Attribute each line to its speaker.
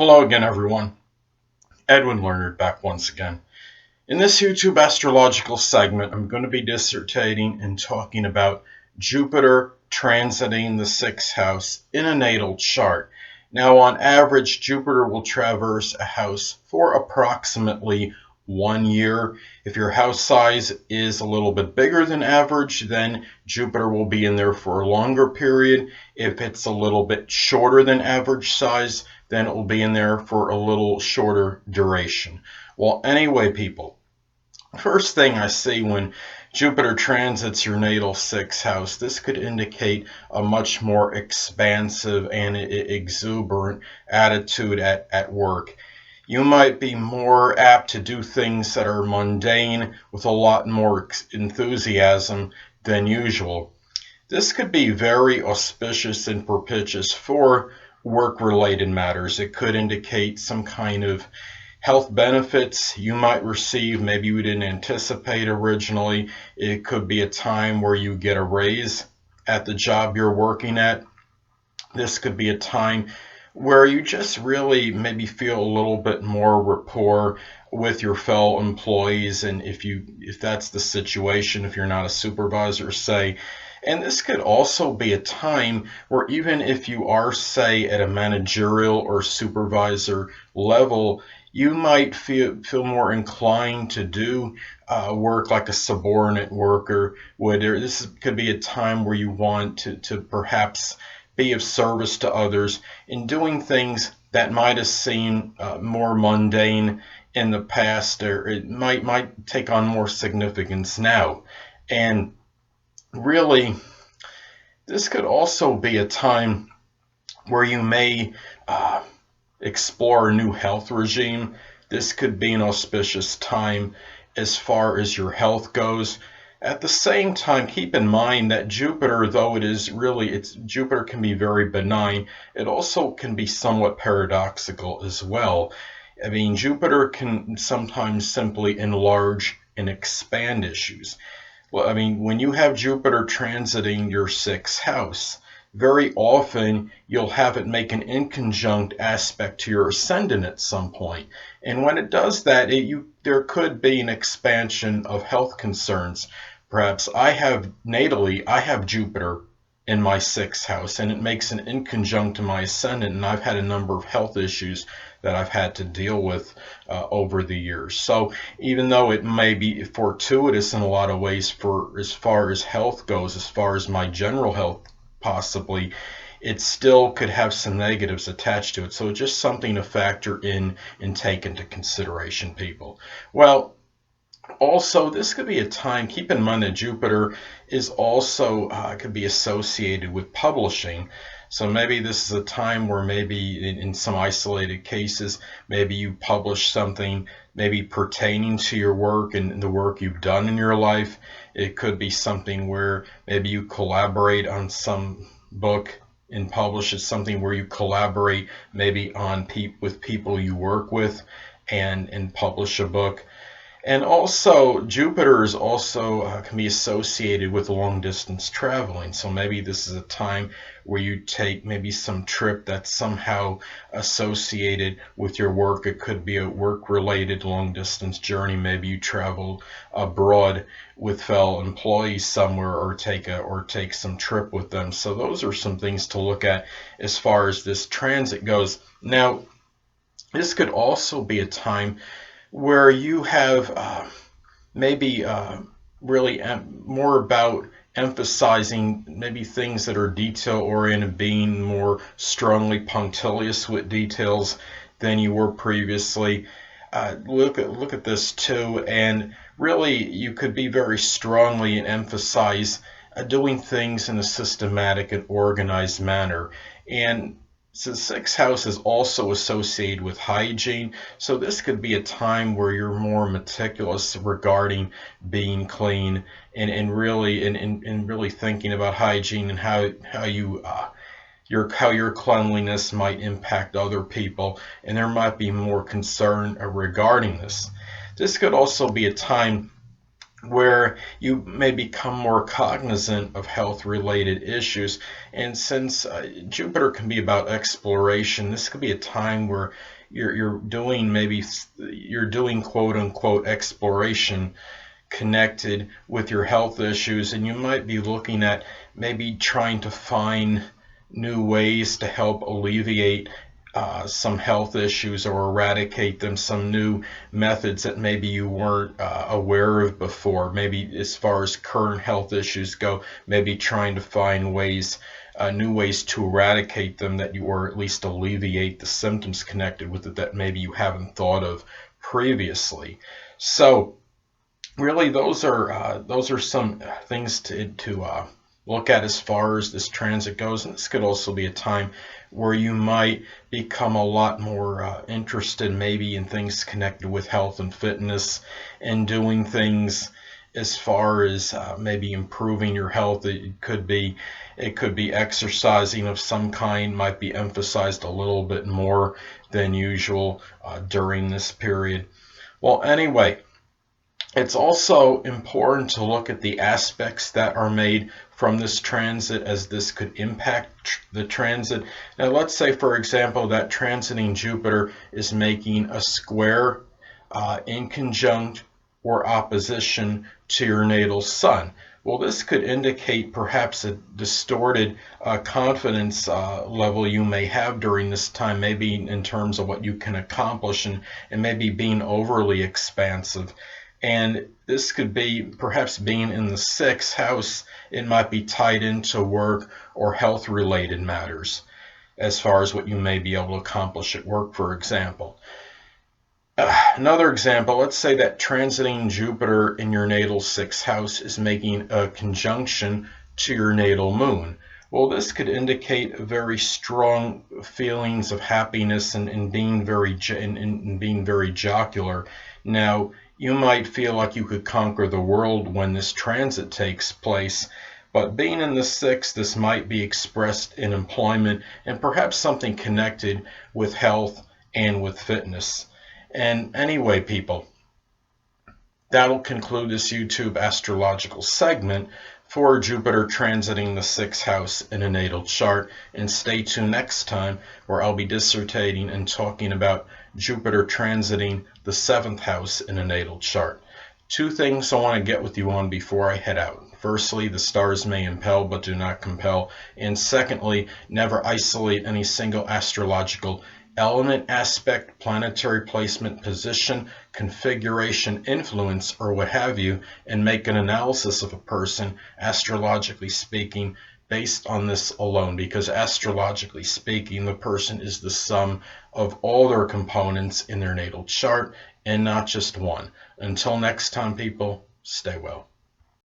Speaker 1: Hello again, everyone. Edwin Learnard back once again. In this YouTube astrological segment, I'm going to be dissertating and talking about Jupiter transiting the sixth house in a natal chart. Now, on average, Jupiter will traverse a house for approximately 1 year. If your house size is a little bit bigger than average, then Jupiter will be in there for a longer period. If it's a little bit shorter than average size, then it will be in there for a little shorter duration. Well, anyway, people, first thing I see when Jupiter transits your natal sixth house, this could indicate a much more expansive and exuberant attitude at work. You might be more apt to do things that are mundane with a lot more enthusiasm than usual. This could be very auspicious and propitious for work-related matters. It could indicate some kind of health benefits you might receive, maybe you didn't anticipate originally. It could be a time where you get a raise at the job you're working at. This could be a time where you just really maybe feel a little bit more rapport with your fellow employees, and if that's the situation, if you're not a supervisor, say. And this could also be a time where even if you are, say, at a managerial or supervisor level, you might feel more inclined to do work like a subordinate worker would. This could be a time where you want to perhaps be of service to others in doing things that might have seemed more mundane in the past, or it might take on more significance now. And really, this could also be a time where you may explore a new health regime. This could be an auspicious time as far as your health goes. At the same time, keep in mind that Jupiter, though Jupiter can be very benign, it also can be somewhat paradoxical as well. I mean, Jupiter can sometimes simply enlarge and expand issues. Well, I mean, when you have Jupiter transiting your sixth house, very often you'll have it make an inconjunct aspect to your ascendant at some point. And when it does that, there could be an expansion of health concerns. Perhaps I have Jupiter in my sixth house, and it makes an inconjunct to my ascendant, and I've had a number of health issues that I've had to deal with over the years. So even though it may be fortuitous in a lot of ways for as far as health goes, as far as my general health possibly, it still could have some negatives attached to it. So it's just something to factor in and take into consideration, people. Well, also, this could be a time, keep in mind that Jupiter is also could be associated with publishing. So maybe this is a time where maybe in some isolated cases, maybe you publish something maybe pertaining to your work and the work you've done in your life. It could be something where maybe you collaborate on some book and publish it, something where you collaborate maybe on with people you work with and publish a book. And also, Jupiter is also can be associated with long distance traveling. So maybe this is a time where you take maybe some trip that's somehow associated with your work. It could be a work related long distance journey. Maybe you travel abroad with fellow employees somewhere, or take some trip with them. So those are some things to look at as far as this transit goes. Now, this could also be a time where you have maybe really more about emphasizing maybe things that are detail oriented, being more strongly punctilious with details than you were previously. Look at this too, and really you could be very strongly and emphasize doing things in a systematic and organized manner. And so the sixth house is also associated with hygiene, so this could be a time where you're more meticulous regarding being clean and really thinking about hygiene and how your cleanliness might impact other people, and there might be more concern regarding this. This could also be a time where you may become more cognizant of health related issues. And since Jupiter can be about exploration, this could be a time where you're doing quote unquote exploration connected with your health issues, and you might be looking at maybe trying to find new ways to help alleviate some health issues or eradicate them, some new methods that maybe you weren't aware of before. Maybe as far as current health issues go, maybe trying to find ways, new ways to eradicate them that you, or at least alleviate the symptoms connected with it that maybe you haven't thought of previously. So really, those are some things to look at as far as this transit goes. And this could also be a time where you might become a lot more interested maybe in things connected with health and fitness, and doing things as far as maybe improving your health. It could be exercising of some kind might be emphasized a little bit more than usual during this period. Well, anyway, it's also important to look at the aspects that are made from this transit, as this could impact the transit. Now, let's say, for example, that transiting Jupiter is making a square in conjunct or opposition to your natal sun. Well, this could indicate perhaps a distorted confidence level you may have during this time, maybe in terms of what you can accomplish, and maybe being overly expansive. And this could be perhaps being in the sixth house. It might be tied into work or health related matters as far as what you may be able to accomplish at work, for example. Another example, let's say that transiting Jupiter in your natal sixth house is making a conjunction to your natal moon. Well, this could indicate very strong feelings of happiness and being very jocular. Now, you might feel like you could conquer the world when this transit takes place, but being in the sixth, this might be expressed in employment and perhaps something connected with health and with fitness. And anyway, people, that'll conclude this YouTube astrological segment for Jupiter transiting the sixth house in a natal chart. And stay tuned next time, where I'll be dissertating and talking about Jupiter transiting the seventh house in a natal chart. Two things I want to get with you on before I head out. Firstly, the stars may impel but do not compel. And secondly, never isolate any single astrological element, aspect, planetary placement, position, configuration, influence, or what have you, and make an analysis of a person, astrologically speaking, based on this alone. Because astrologically speaking, the person is the sum of all their components in their natal chart and not just one. Until next time, people, stay well.